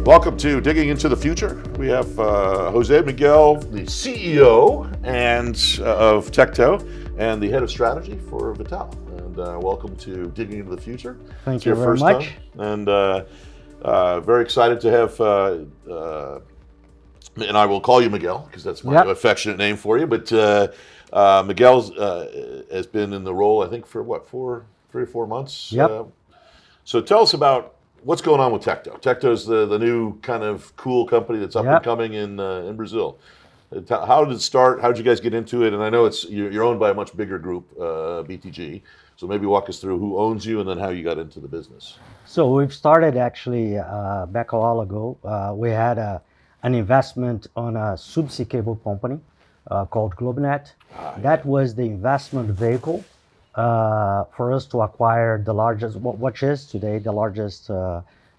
Welcome to Digging into the Future. We have José Miguel, the CEO of Tecto and the head of strategy for V.tal. And welcome to Digging into the Future. Thank you very much. And very excited to have, and I will call you Miguel because that's my affectionate name for you. But Miguel has been in the role, I think, for what, 3 or 4 months? Yep. So tell us about what's going on with Tecto. Tecto is the new kind of cool company that's up and coming in Brazil. How did it start? How did you guys get into it? And I know you're owned by a much bigger group, BTG. So maybe walk us through who owns you and then how you got into the business. So we've started actually back a while ago. We had an investment on a subsea cable company called GlobeNet. That was the investment vehicle for us to acquire the largest, what is today the largest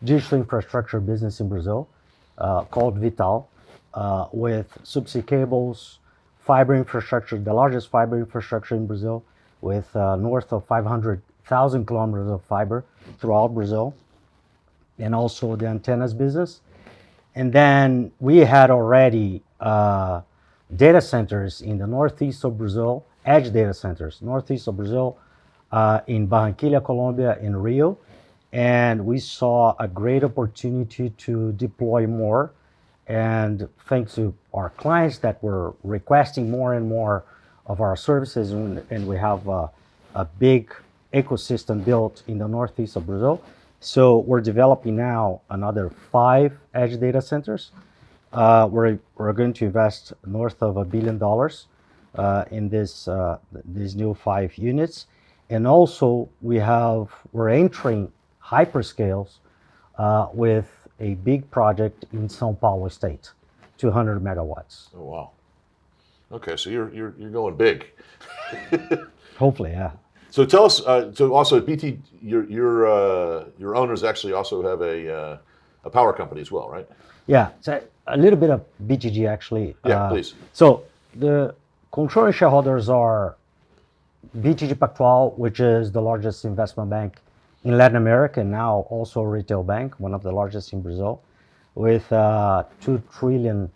digital infrastructure business in Brazil, called V.tal, with subsea cables, fiber infrastructure, the largest fiber infrastructure in Brazil, with north of 500,000 kilometers of fiber throughout Brazil, and also the antennas business. And then we had already data centers in the northeast of Brazil, edge data centers, northeast of Brazil, in Barranquilla, Colombia, in Rio. And we saw a great opportunity to deploy more. And thanks to our clients that were requesting more and more of our services, and we have a big ecosystem built in the northeast of Brazil. So we're developing now another 5 edge data centers. We're going to invest north of $1 billion in these new 5 units. And also we're entering hyperscales with a big project in São Paulo state, 200 megawatts. Oh wow! Okay, so you're going big. Hopefully, yeah. So tell us. So also, BT, your owners actually also have a power company as well, right? Yeah. So a little bit of BTG actually. Yeah, please. So the controlling shareholders are BTG Pactual, which is the largest investment bank in Latin America, and now also a retail bank, one of the largest in Brazil, with 2 trillion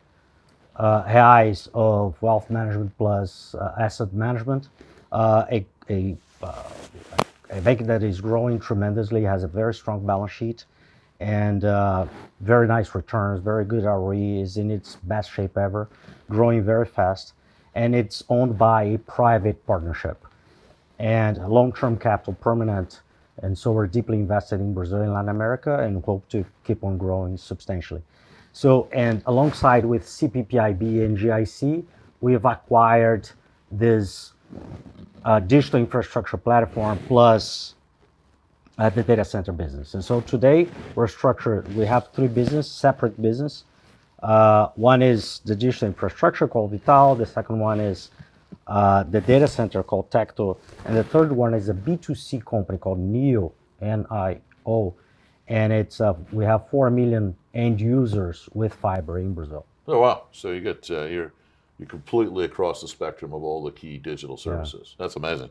reais of wealth management plus asset management. A bank that is growing tremendously, has a very strong balance sheet, and very nice returns, very good ROE, is in its best shape ever, growing very fast, and it's owned by a private partnership and long-term capital, permanent. And so we're deeply invested in Brazil and Latin America and hope to keep on growing substantially. So, and alongside with CPPIB and GIC, we have acquired this digital infrastructure platform plus the data center business. And so today we're structured, we have 3 separate business. One is the digital infrastructure called V.tal. The second one is the data center called Tecto, and the third one is a B2C company called NIO, N-I-O, and we have 4 million end users with fiber in Brazil. Oh wow! So you get you're completely across the spectrum of all the key digital services. Yeah. That's amazing.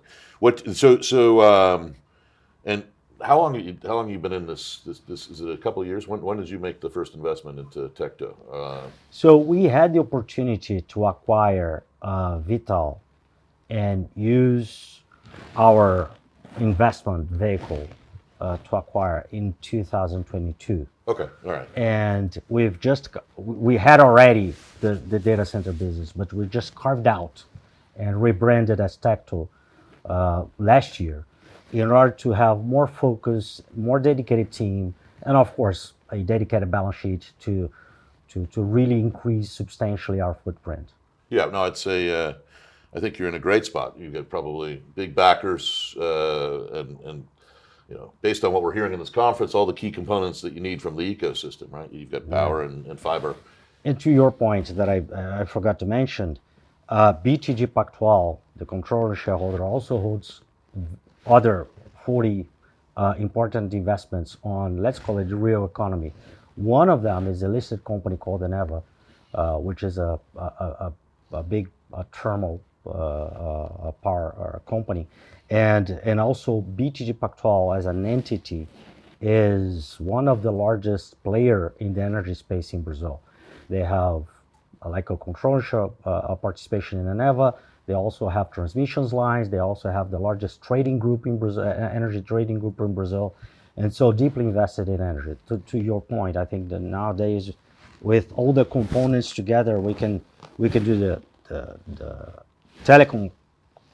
And how long have you been in this? Is it a couple of years? When did you make the first investment into Tecto? So we had the opportunity to acquire V.tal and use our investment vehicle to acquire in 2022. Okay, all right. And we had already the data center business, but we just carved out and rebranded as Tecto last year in order to have more focus, more dedicated team, and of course a dedicated balance sheet to really increase substantially our footprint. Yeah, no, I'd say I think you're in a great spot. You've got probably big backers, and based on what we're hearing in this conference, all the key components that you need from the ecosystem, right? You've got power and fiber. And to your point that I forgot to mention, BTG Pactual, the controlling shareholder, also holds other 40 important investments on, let's call it the real economy. One of them is a listed company called Eneva, which is a big thermal power company, and also BTG Pactual as an entity is one of the largest player in the energy space in Brazil. They have like a controllership participation in Eneva. They also have transmissions lines. They also have the largest trading group in Brazil, energy trading group in Brazil, and so deeply invested in energy. To your point, I think that nowadays, with all the components together, we can do the telecom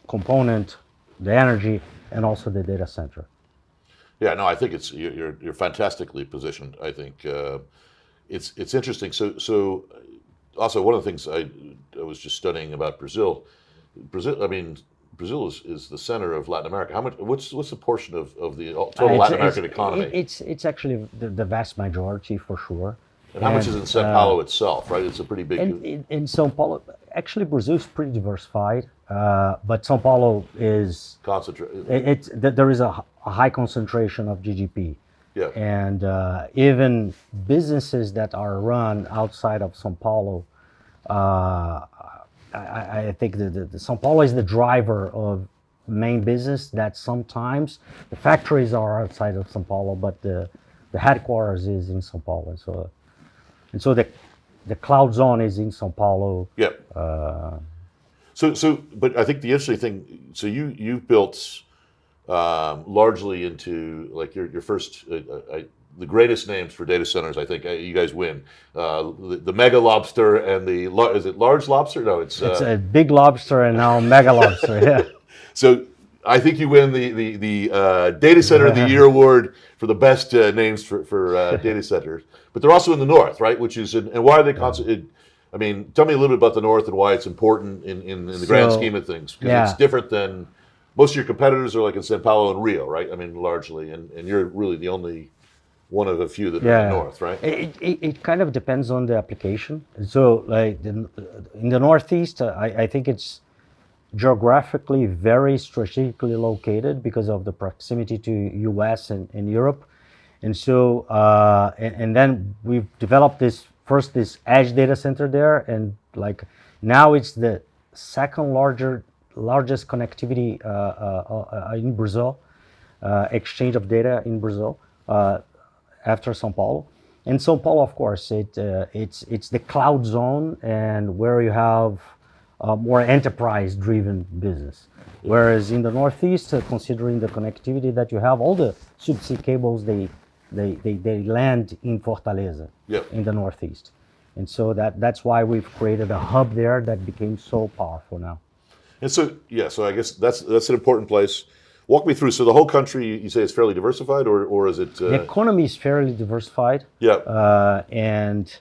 component, the energy, and also the data center. Yeah, no, I think you're fantastically positioned. I think it's interesting. So also one of the things I was just studying about Brazil. I mean, Brazil is the center of Latin America. What's the portion of the total Latin American economy? It's actually the vast majority for sure. And how much is in São Paulo itself, right? It's a pretty big. In São Paulo, actually, Brazil is pretty diversified, but São Paulo is concentrated. There is a high concentration of GDP. Yeah. And even businesses that are run outside of São Paulo, I think the São Paulo is the driver of main business. That sometimes the factories are outside of São Paulo, but the headquarters is in São Paulo. And so the cloud zone is in São Paulo. Yeah. But I think the interesting thing. So you built largely into like your first. The greatest names for data centers, I think you guys win. The Mega Lobster and is it Large Lobster? No, it's a Big Lobster and now Mega Lobster. Yeah. So I think you win the Data Center of the Year award for the best names for data centers. But they're also in the north, right? Which is and why are they concentrated? I mean, tell me a little bit about the north and why it's important in the grand scheme of things, because it's different than most of your competitors are like in São Paulo and Rio, right? I mean, largely, and you're really the only one of a few that are in the north, right? It kind of depends on the application. So, like in the Northeast, I think it's geographically very strategically located because of the proximity to U.S. and Europe, and so and then we've developed this edge data center there, and like now it's the second largest connectivity in Brazil, exchange of data in Brazil. After São Paulo, and São Paulo, of course, it's the cloud zone and where you have more enterprise-driven business. Whereas in the Northeast, considering the connectivity that you have, all the subsea cables they land in Fortaleza, in the Northeast, and so that's why we've created a hub there that became so powerful now. And so so I guess that's an important place. Walk me through. So the whole country, you say it's fairly diversified, or is it? The economy is fairly diversified. And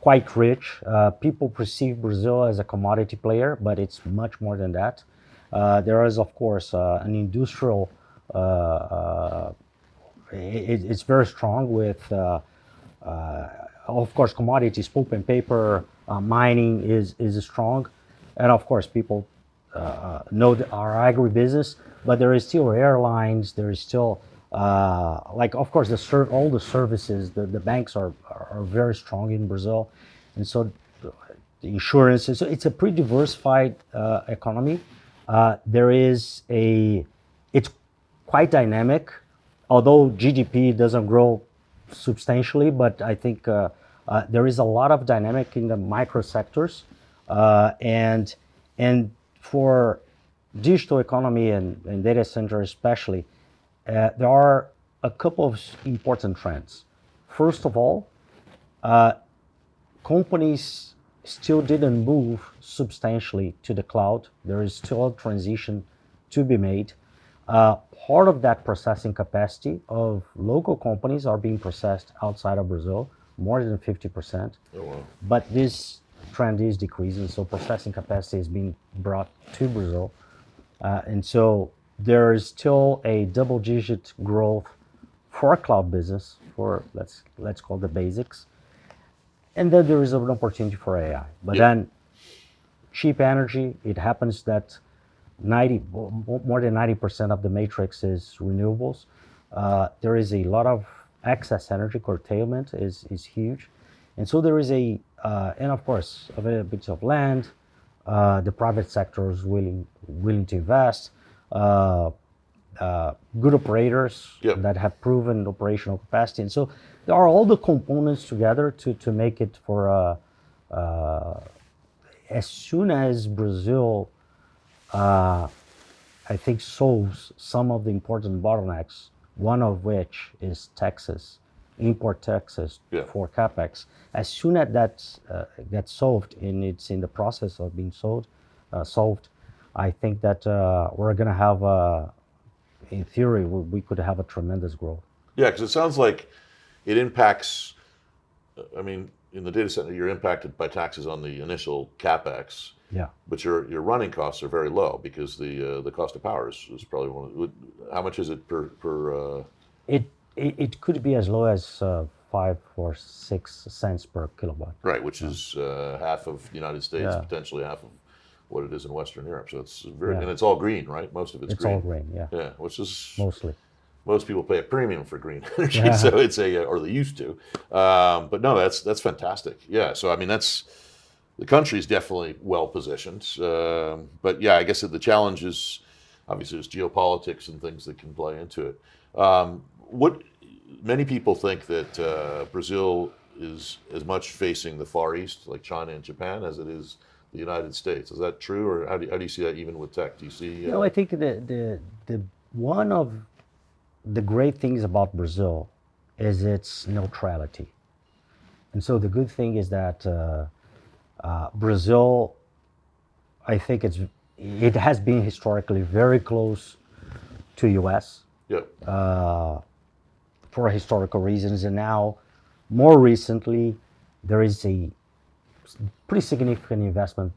quite rich. People perceive Brazil as a commodity player, but it's much more than that. There is, of course, an industrial. It's very strong with, of course, commodities, pulp and paper, mining is strong, and of course, people know our agribusiness. But there is still airlines. There is still, of course, all the services. The banks are very strong in Brazil, and so the insurance. So it's a pretty diversified economy. It's quite dynamic, although GDP doesn't grow substantially. But I think there is a lot of dynamic in the micro sectors, and for digital economy and data center especially, there are a couple of important trends. First of all, companies still didn't move substantially to the cloud. There is still a transition to be made. Part of that processing capacity of local companies are being processed outside of Brazil, more than 50%. Oh, wow. But this trend is decreasing, so processing capacity is being brought to Brazil. And so there is still a double-digit growth for cloud business, for let's call the basics. And then there is an opportunity for AI. But then cheap energy, it happens that more than 90% of the matrix is renewables. There is a lot of excess energy. Curtailment is huge. And so there is and of course, availability of land. The private sector is willing to invest. good operators Yep. that have proven operational capacity. And so there are all the components together to make it for as soon as Brazil, I think, solves some of the important bottlenecks, one of which is Texas, import taxes Yeah. for capex. As soon as that gets solved, and it's in the process of being solved, I think that we're going to have, in theory, we could have a tremendous growth. Yeah, because it sounds like it impacts. I mean, in the data center, you're impacted by taxes on the initial capex. Yeah. But your running costs are very low because the cost of power is probably how much is it per It could be as low as 5 or 6 cents per kilowatt. right, which is half of the United States, Yeah. potentially half of what it is in Western Europe. So it's very Yeah. and it's all green, right? Most of it's It's green. all grain, yeah, Yeah, which is mostly. most people pay a premium for green energy, Yeah. so it's or they used to. But no, that's fantastic. Yeah, so I mean the country is definitely well positioned. But yeah, I guess that the challenge is obviously there's geopolitics and things that can play into it. What many people think that Brazil is as much facing the Far East, like China and Japan, as it is the United States. Is that true, or how do you see that even with tech? Do you see? You know, I think the one of the great things about Brazil is its neutrality. And so the good thing is that Brazil, I think it has been historically very close to U.S. Yep. For historical reasons, and now more recently there is a pretty significant investment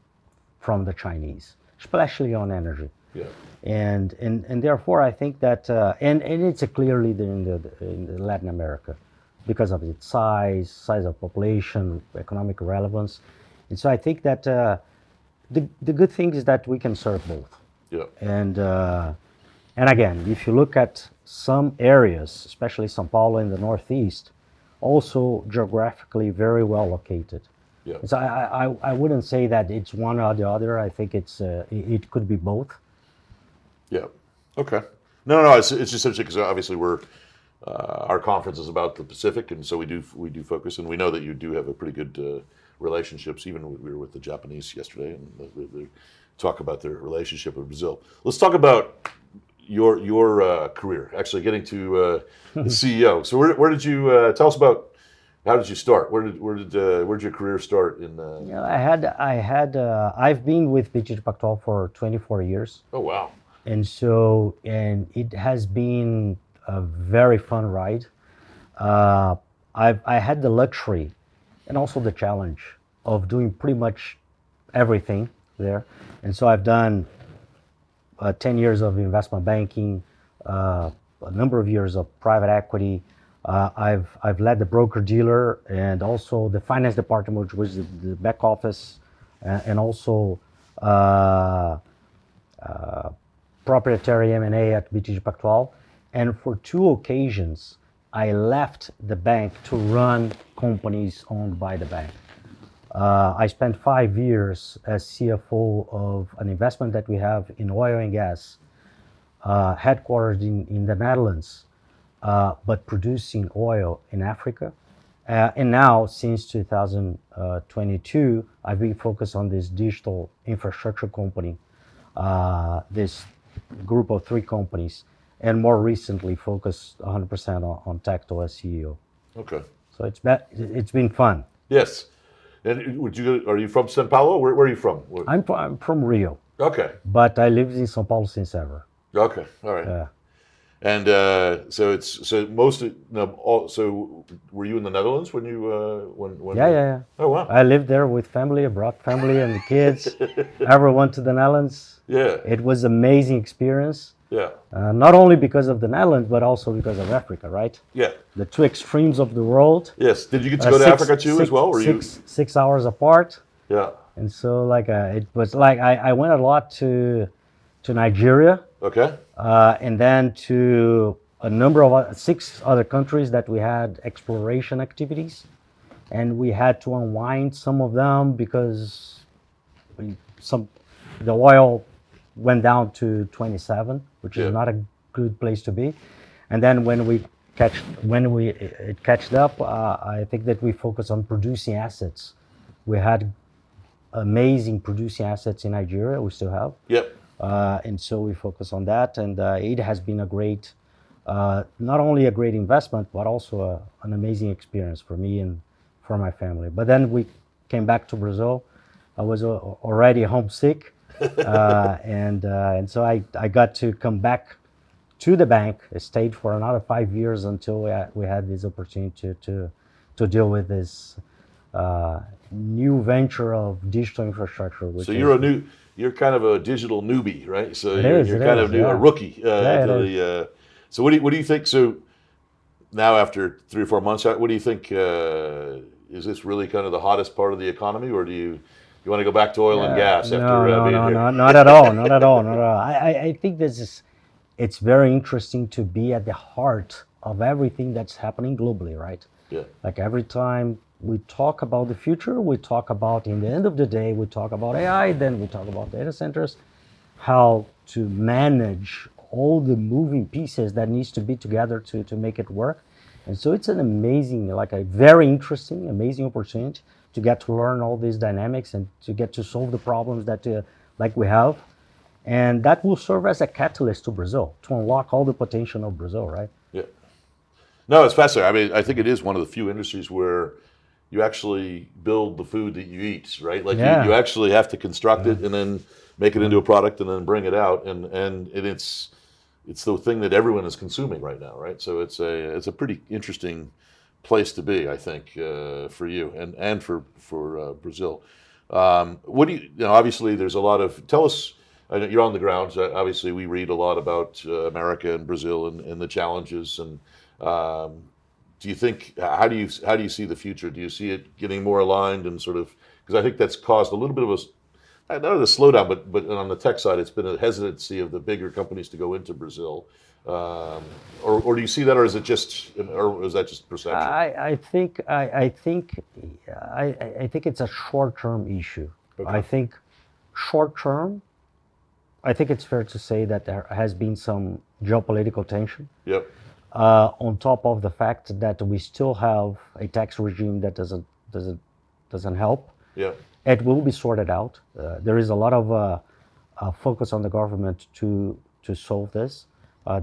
from the Chinese, especially on energy. Yeah. And therefore I think that and it's a clear leader in Latin America because of its size of population, economic relevance. And so I think that the good thing is that we can serve both. Yeah. And again, if you look at some areas, especially São Paulo in the Northeast, also geographically very well located. Yeah. So I wouldn't say that it's one or the other. I think it could be both. Yeah. Okay. No. It's just interesting because obviously our conference is about the Pacific, and so we do focus, and we know that you do have a pretty good relationships. Even we were with the Japanese yesterday, and they talk about their relationship with Brazil. Let's talk about your career. Actually, getting to the CEO. So where did you tell us about? How did you start? Where did your career start in? You know, I've been with BTG Pactual for 24 years. Oh wow! And it has been a very fun ride. I had the luxury and also the challenge of doing pretty much everything there. And so I've done 10 years of investment banking, a number of years of private equity. I've led the broker dealer and also the finance department, which is the back office, and also proprietary M&A at BTG Pactual. And for 2 occasions, I left the bank to run companies owned by the bank. I spent 5 years as CFO of an investment that we have in oil and gas, headquartered in the Netherlands, but producing oil in Africa. And now, since 2022, I've been focused on this digital infrastructure company, this group of 3 companies, and more recently focused 100% on Tecto as CEO. Okay. So it's been fun. Yes. And are you from São Paulo? Where are you from? I'm from Rio. Okay. But I lived in São Paulo since ever. Okay. All right. Yeah. And so were you in the Netherlands when you when? Yeah. Oh wow. I lived there with family. I brought family and the kids. Ever went to the Netherlands? Yeah. It was an amazing experience. Yeah. Not only because of the Netherlands, but also because of Africa, right? Yeah. The 2 extremes of the world. Yes. Did you get to go to Africa too as well? Were 6 hours apart. Yeah. And so it was like I went a lot to Nigeria. Okay. And then to a number of 6 other countries that we had exploration activities, and we had to unwind some of them because the oil went down to 27, which is not a good place to be. And then when it catched up, I think that we focus on producing assets. We had amazing producing assets in Nigeria. We still have. Yep. And so we focus on that, and it has been a great, not only a great investment, but also an amazing experience for me and for my family. But then we came back to Brazil. I was already homesick, and so I got to come back to the bank. I stayed for another 5 years until we had this opportunity to deal with this new venture of digital infrastructure. So you're kind of a digital newbie, right? So you're kind of yeah. a rookie. So what do you think? So now after 3 or 4 months, what do you think? Is this really kind of the hottest part of the economy, or do you want to go back to oil and gas after being here? No, not at all, not at all, not at all. I think it's very interesting to be at the heart of everything that's happening globally, right? Yeah. Like every time we talk about the future, we talk about, in the end of the day, we talk about AI, then we talk about data centers, how to manage all the moving pieces that needs to be together to make it work. And so it's an amazing, like a very interesting, amazing opportunity to get to learn all these dynamics and to get to solve the problems that like we have. And that will serve as a catalyst to Brazil, to unlock all the potential of Brazil, right? Yeah. No, it's fascinating. I mean, I think it is one of the few industries where you actually build the food that you eat, right? Like you actually have to construct it and then make it into a product and then bring it out, and it's the thing that everyone is consuming right now, right? So it's a pretty interesting place to be, I think, for you and for Brazil. What do you know? Obviously, there's a lot of. Tell us. I know you're on the ground. So obviously, we read a lot about America and Brazil and the challenges. And do you think how do you see the future? Do you see it getting more aligned and sort of, because I think that's caused a little bit of not a slowdown, but on the tech side, it's been a hesitancy of the bigger companies to go into Brazil. Or do you see that, or is that just perception? I think it's a short-term issue. Okay. I think short-term, I think it's fair to say that there has been some geopolitical tension. Yep. On top of the fact that we still have a tax regime that doesn't help. Yeah. It will be sorted out. There is a lot of focus on the government to solve this.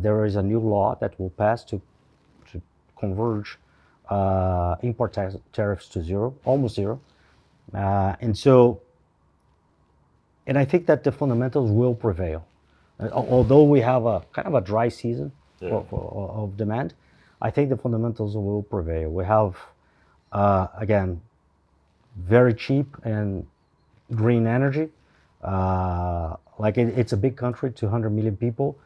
There is a new law that will pass to converge import tariffs to zero, almost zero. And I think that the fundamentals will prevail. Although we have a kind of a dry season of demand, I think the fundamentals will prevail. We have, again, very cheap and green energy. It's a big country, 200 million people,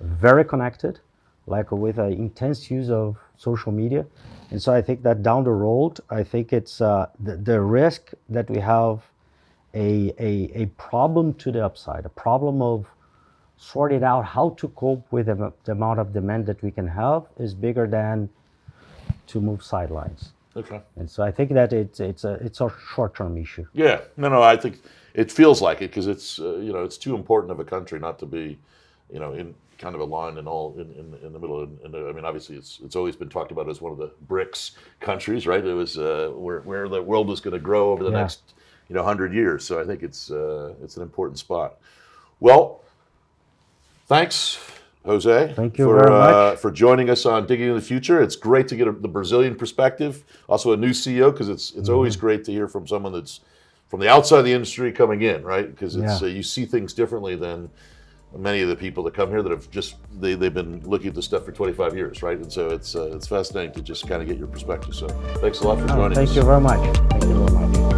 very connected, like with an intense use of social media. And so I think that down the road, I think it's the risk that we have a problem to the upside, a problem of sorting out how to cope with the amount of demand that we can have is bigger than to move sidelines. Okay. And so I think that it's a short-term issue. Yeah. No. I think it feels like it because it's it's too important of a country not to be, in kind of aligned and all in the middle. And I mean, obviously, it's always been talked about as one of the BRICS countries, right? It was where the world is going to grow over the next 100 years. So I think it's an important spot. Well, thanks, Jose. Thank you very much for joining us on Digging into the Future. It's great to get the Brazilian perspective. Also, a new CEO, because it's always great to hear from someone that's from the outside of the industry coming in, right? Because you see things differently than many of the people that come here that have they've been looking at this stuff for 25 years, right? And so it's fascinating to just kind of get your perspective. So thanks a lot for joining us. Thank you very much. Thank you very much.